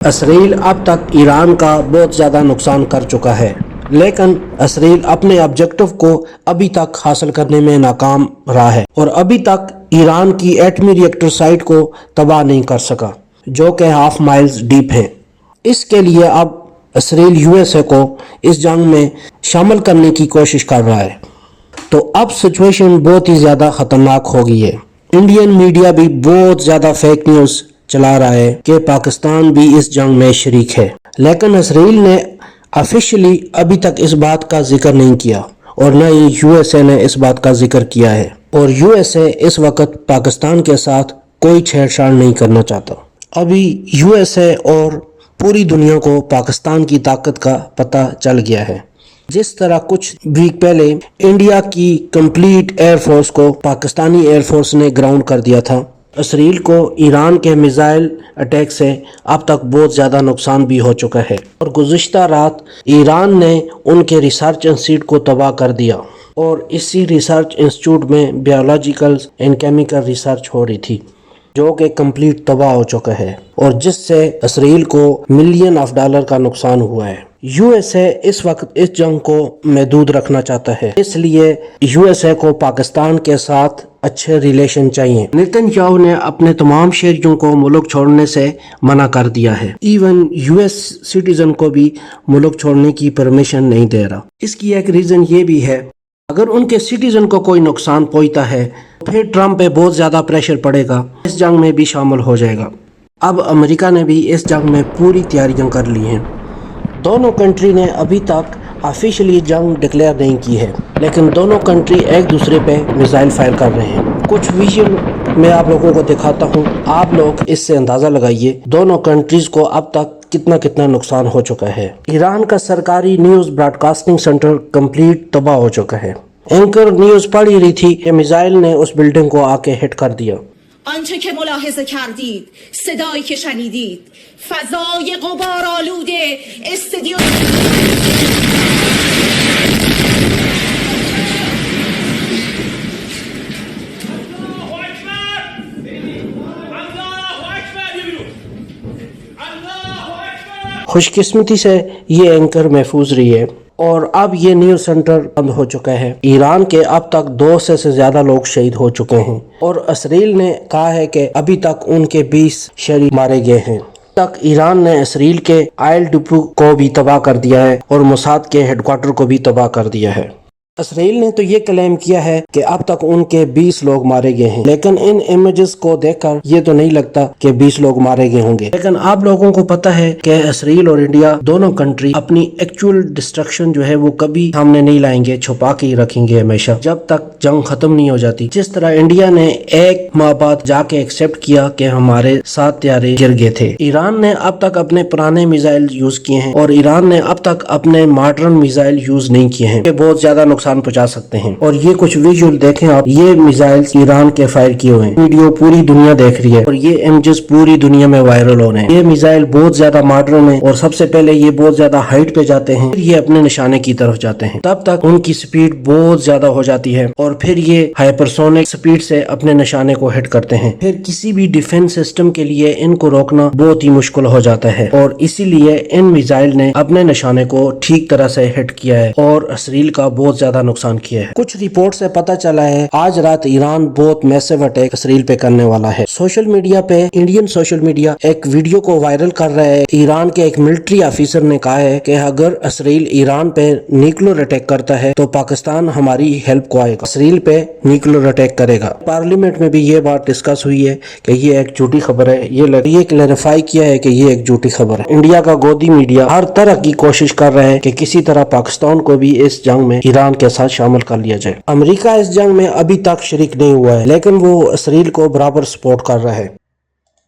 اسرائیل اب تک ایران کا بہت زیادہ نقصان کر چکا ہے، لیکن اسرائیل اپنے آبجیکٹو کو ابھی تک حاصل کرنے میں ناکام رہا ہے اور ابھی تک ایران کی ایٹمی ری ایکٹر سائٹ کو تباہ نہیں کر سکا، جو کہ 1/2 مائلز ڈیپ ہے۔ اس کے لیے اب اسرائیل یو ایس اے کو اس جنگ میں شامل کرنے کی کوشش کر رہا ہے، تو اب سچویشن بہت ہی زیادہ خطرناک ہو گئی ہے۔ انڈین میڈیا بھی بہت زیادہ فیک نیوز چلا رہا ہے کہ پاکستان بھی اس جنگ میں شریک ہے، لیکن اسرائیل نے آفیشلی ابھی تک اس بات کا ذکر نہیں کیا اور نہ ہی یو ایس اے نے اس بات کا ذکر کیا ہے، اور یو ایس اے اس وقت پاکستان کے ساتھ کوئی چھیڑ چھاڑ نہیں کرنا چاہتا۔ ابھی یو ایس اے اور پوری دنیا کو پاکستان کی طاقت کا پتہ چل گیا ہے۔ جس طرح کچھ ویک پہلے انڈیا کی کمپلیٹ ایئر فورس کو پاکستانی ایئر فورس نے گراؤنڈ کر دیا تھا، اسرائیل کو ایران کے میزائل اٹیک سے اب تک بہت زیادہ نقصان بھی ہو چکا ہے، اور گزشتہ رات ایران نے ان کے ریسرچ انسٹیٹیوٹ کو تباہ کر دیا، اور اسی ریسرچ انسٹیٹیوٹ میں بایولوجیکل اینڈ کیمیکل ریسرچ ہو رہی تھی، جو کہ کمپلیٹ تباہ ہو چکا ہے، اور جس سے اسرائیل کو ملین آف ڈالر کا نقصان ہوا ہے۔ یو ایس اے اس وقت اس جنگ کو محدود رکھنا چاہتا ہے، اس لیے یو ایس اے کو پاکستان کے ساتھ اچھے ریلیشن چاہیے۔ نیتن یاہو نے اپنے تمام شہریوں کو ملک چھوڑنے سے منع کر دیا ہے، ایون یو ایس سٹیزن کو بھی ملک چھوڑنے کی پرمیشن نہیں دے رہا۔ اس کی ایک ریزن یہ بھی ہے، اگر ان کے سٹیزن کو کوئی نقصان پہنچتا ہے پھر ٹرمپ پہ بہت زیادہ پریشر پڑے گا، اس جنگ میں بھی شامل ہو جائے گا۔ اب امریکہ نے بھی اس جنگ میں پوری تیاریاں کر لی ہیں۔ دونوں کنٹری نے ابھی تک آفیشلی جنگ ڈکلیئر نہیں کی ہے، لیکن دونوں کنٹری ایک دوسرے پہ میزائل فائر کر رہے ہیں۔ کچھ ویژن میں آپ لوگوں کو دکھاتا ہوں، آپ لوگ اس سے اندازہ لگائیے دونوں کنٹریز کو اب تک کتنا نقصان ہو چکا ہے۔ ایران کا سرکاری news broadcasting centre complete تباہ ہو چکا ہے۔ اینکر نیوز پڑھ ہی رہی تھی کہ میزائل نے اس بلڈنگ کو آ کے ہٹ کر دیا۔ آنچه که ملاحظه کردید، صدایی که شنیدید، فضای غبار آلوده استدیو خوش قسمتی سے یہ اینکر محفوظ رہی ہے، اور اب یہ نیوز سینٹر بند ہو چکا ہے۔ ایران کے اب تک 200 سے زیادہ لوگ شہید ہو چکے ہیں، اور اسرائیل نے کہا ہے کہ ابھی تک ان کے 20 شہری مارے گئے ہیں۔ تک ایران نے اسرائیل کے آئل ڈپو کو بھی تباہ کر دیا ہے اور موساد کے ہیڈ کوارٹر کو بھی تباہ کر دیا ہے۔ اسرائیل نے تو یہ کلیم کیا ہے کہ اب تک ان کے 20 لوگ مارے گئے ہیں، لیکن ان امیجز کو دیکھ کر یہ تو نہیں لگتا کہ 20 لوگ مارے گئے ہوں گے۔ لیکن آپ لوگوں کو پتہ ہے کہ اسرائیل اور انڈیا دونوں کنٹری اپنی ایکچوئل ڈسٹرکشن جو ہے وہ کبھی سامنے نہیں لائیں گے، چھپا کے ہی رکھیں گے ہمیشہ، جب تک جنگ ختم نہیں ہو جاتی۔ جس طرح انڈیا نے 1 ماہ بعد جا کے ایکسیپٹ کیا کہ ہمارے 7 طیارے گر گئے تھے۔ ایران نے اب تک اپنے پرانے میزائل یوز کیے ہیں، اور ایران نے اب تک اپنے ماڈرن میزائل یوز نہیں کیے ہیں، یہ بہت زیادہ نقصان پہنچا سکتے ہیں۔ اور یہ کچھ ویژول دیکھیں آپ، یہ میزائل ایران کے فائر کیے ہوئے ہیں، ویڈیو پوری دنیا دیکھ رہی ہے، اور یہ امیجز پوری دنیا میں وائرل ہو رہے ہیں۔ یہ میزائل بہت زیادہ ماڈرن ہیں، اور سب سے پہلے یہ بہت زیادہ ہائٹ پہ جاتے ہیں، پھر یہ اپنے نشانے کی طرف جاتے ہیں، تب تک ان کی سپیڈ بہت زیادہ ہو جاتی ہے، اور پھر یہ ہائپرسونک سپیڈ سے اپنے نشانے کو ہٹ کرتے ہیں۔ پھر کسی بھی ڈیفنس سسٹم کے لیے ان کو روکنا بہت ہی مشکل ہو جاتا ہے، اور اسی لیے ان میزائل نے اپنے نشانے کو ٹھیک طرح سے ہٹ کیا ہے اور اسرائیل کا بہت زیادہ نقصان کیا ہے۔ کچھ رپورٹ سے پتہ چلا ہے آج رات ایران بہت میسو اٹیک اسرائیل پہ کرنے والا ہے۔ سوشل میڈیا پہ انڈین سوشل میڈیا ایک ویڈیو کو وائرل کر رہا ہے۔ ایران کے ایک ملٹری آفیسر نے کہا ہے کہ اگر اسرائیل ایران پہ نیوکلیر اٹیک کرتا ہے تو پاکستان ہماری ہیلپ کو آئے گا، اسرائیل پہ نیوکلیر اٹیک کرے گا۔ پارلیمنٹ میں بھی یہ بات ڈسکس ہوئی ہے کہ یہ ایک جھوٹی خبر ہے، یہ کلیریفائی کیا ہے کہ یہ ایک جھوٹی خبر ہے۔ انڈیا کا گودی میڈیا ہر طرح کی کوشش کر رہا ہے کہ کسی طرح پاکستان کو بھی اس جنگ میں ایران کے ساتھ شامل کر لیا جائے۔ امریکہ اس جنگ میں ابھی تک شریک نہیں ہوا ہے، لیکن وہ اسرائیل کو برابر سپورٹ کر رہا ہے۔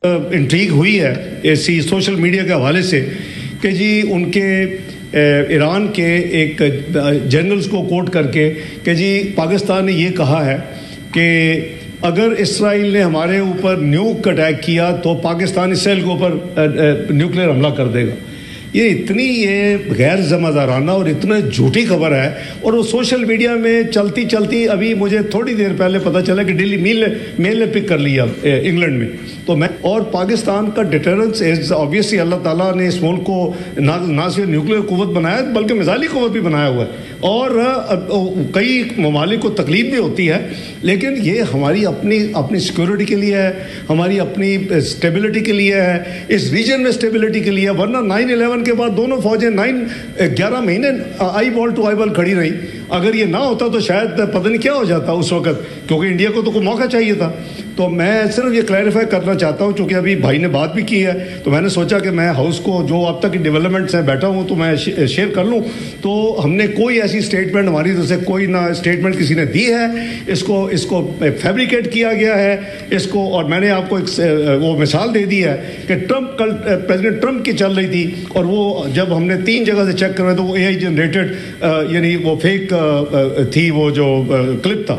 انٹریگ ہوئی ہے ایسی سوشل میڈیا کے حوالے سے کہ جی ان کے ایران کے ایک جنرلز کو کوٹ کر کے کہ جی پاکستان نے یہ کہا ہے کہ اگر اسرائیل نے ہمارے اوپر نیوک اٹیک کیا تو پاکستان اسرائیل کے اوپر نیوکلیر حملہ کر دے گا۔ یہ اتنی یہ غیر ذمہ دارانہ اور اتنا جھوٹی خبر ہے، اور وہ سوشل میڈیا میں چلتی چلتی ابھی مجھے تھوڑی دیر پہلے پتہ چلا کہ ڈیلی میل نے پک کر لیا انگلینڈ میں. تو میں اور پاکستان کا ڈیٹرنس آبویسلی اللہ تعالیٰ نے اس ملک کو نہ صرف نیوکلیر قوت بنایا بلکہ میزائلی قوت بھی بنایا ہوا ہے، اور کئی ممالک کو تکلیف بھی ہوتی ہے، لیکن یہ ہماری اپنی سیکورٹی کے لیے ہے، ہماری اپنی اسٹیبلٹی کے لیے ہے، اس ریجن میں اسٹیبلٹی کے لیے. ورنہ 9/11 کے بعد دونوں فوجیں 11 مہینے آئی بال ٹو آئی بال کھڑی رہی. اگر یہ نہ ہوتا تو شاید پتہ نہیں کیا ہو جاتا اس وقت، کیونکہ انڈیا کو تو کوئی موقع چاہیے تھا. تو میں صرف یہ کلیریفائی کرنا چاہتا ہوں، چونکہ ابھی بھائی نے بات بھی کی ہے، تو میں نے سوچا کہ میں ہاؤس کو جو اب تک کی ڈیولپمنٹس ہیں بیٹھا ہوں تو میں شیئر کر لوں. تو ہم نے کوئی ایسی اسٹیٹمنٹ ہماری طرف سے کوئی نہ اسٹیٹمنٹ کسی نے دی ہے، اس کو فیبریکیٹ کیا گیا ہے اس کو. اور میں نے آپ کو ایک وہ مثال دے دی ہے کہ کل پریزیڈنٹ ٹرمپ کی چل رہی تھی، اور وہ جب ہم نے 3 جگہ سے چیک کرا تو وہ AI جنریٹڈ یعنی وہ فیک تھی وہ جو کلپ تھا.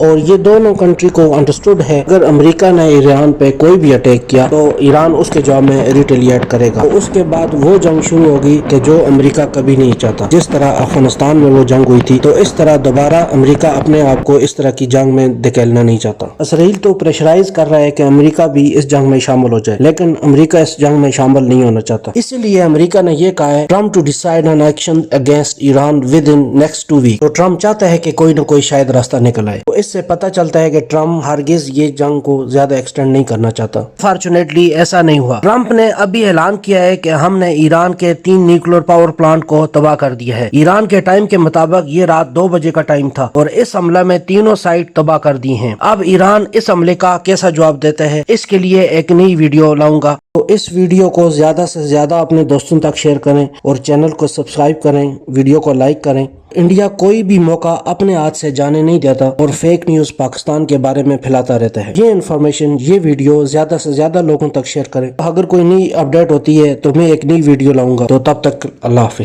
اور یہ دونوں کنٹری کو انڈرسٹوڈ ہے اگر امریکہ نے ایران پہ کوئی بھی اٹیک کیا تو ایران اس کے جواب میں ریٹیلیٹ کرے گا. تو اس کے بعد وہ جنگ شروع ہوگی کہ جو امریکہ کبھی نہیں چاہتا. جس طرح افغانستان میں وہ جنگ ہوئی تھی، تو اس طرح دوبارہ امریکہ اپنے آپ کو اس طرح کی جنگ میں دھکیلنا نہیں چاہتا. اسرائیل تو پریشرائز کر رہا ہے کہ امریکہ بھی اس جنگ میں شامل ہو جائے، لیکن امریکہ اس جنگ میں شامل نہیں ہونا چاہتا. اسی لیے امریکہ نے یہ کہا ہے Trump to decide on action against Iran within next 2 week. تو ٹرمپ چاہتا ہے کہ کوئی نہ کوئی شاید راستہ نکل آئے. تو اس سے پتہ چلتا ہے کہ ٹرمپ ہرگز یہ جنگ کو زیادہ ایکسٹینڈ نہیں کرنا چاہتا. فارچونیٹلی ایسا نہیں ہوا. ٹرمپ نے ابھی اعلان کیا ہے کہ ہم نے ایران کے 3 نیوکلیر پاور پلانٹ کو تباہ کر دیا ہے. ایران کے ٹائم کے مطابق یہ رات 2 بجے کا ٹائم تھا، اور اس حملے میں تینوں سائٹ تباہ کر دی ہیں. اب ایران اس حملے کا کیسا جواب دیتا ہے، اس کے لیے ایک نئی ویڈیو لاؤں گا. تو اس ویڈیو کو زیادہ سے زیادہ اپنے دوستوں تک شیئر کریں اور چینل کو سبسکرائب کریں، ویڈیو کو لائک کریں. انڈیا کوئی بھی موقع اپنے ہاتھ سے جانے نہیں دیتا اور فیک نیوز پاکستان کے بارے میں پھیلاتا رہتا ہے. یہ انفارمیشن، یہ ویڈیو زیادہ سے زیادہ لوگوں تک شیئر کریں. اگر کوئی نئی اپڈیٹ ہوتی ہے تو میں ایک نئی ویڈیو لاؤں گا. تو تب تک اللہ حافظ.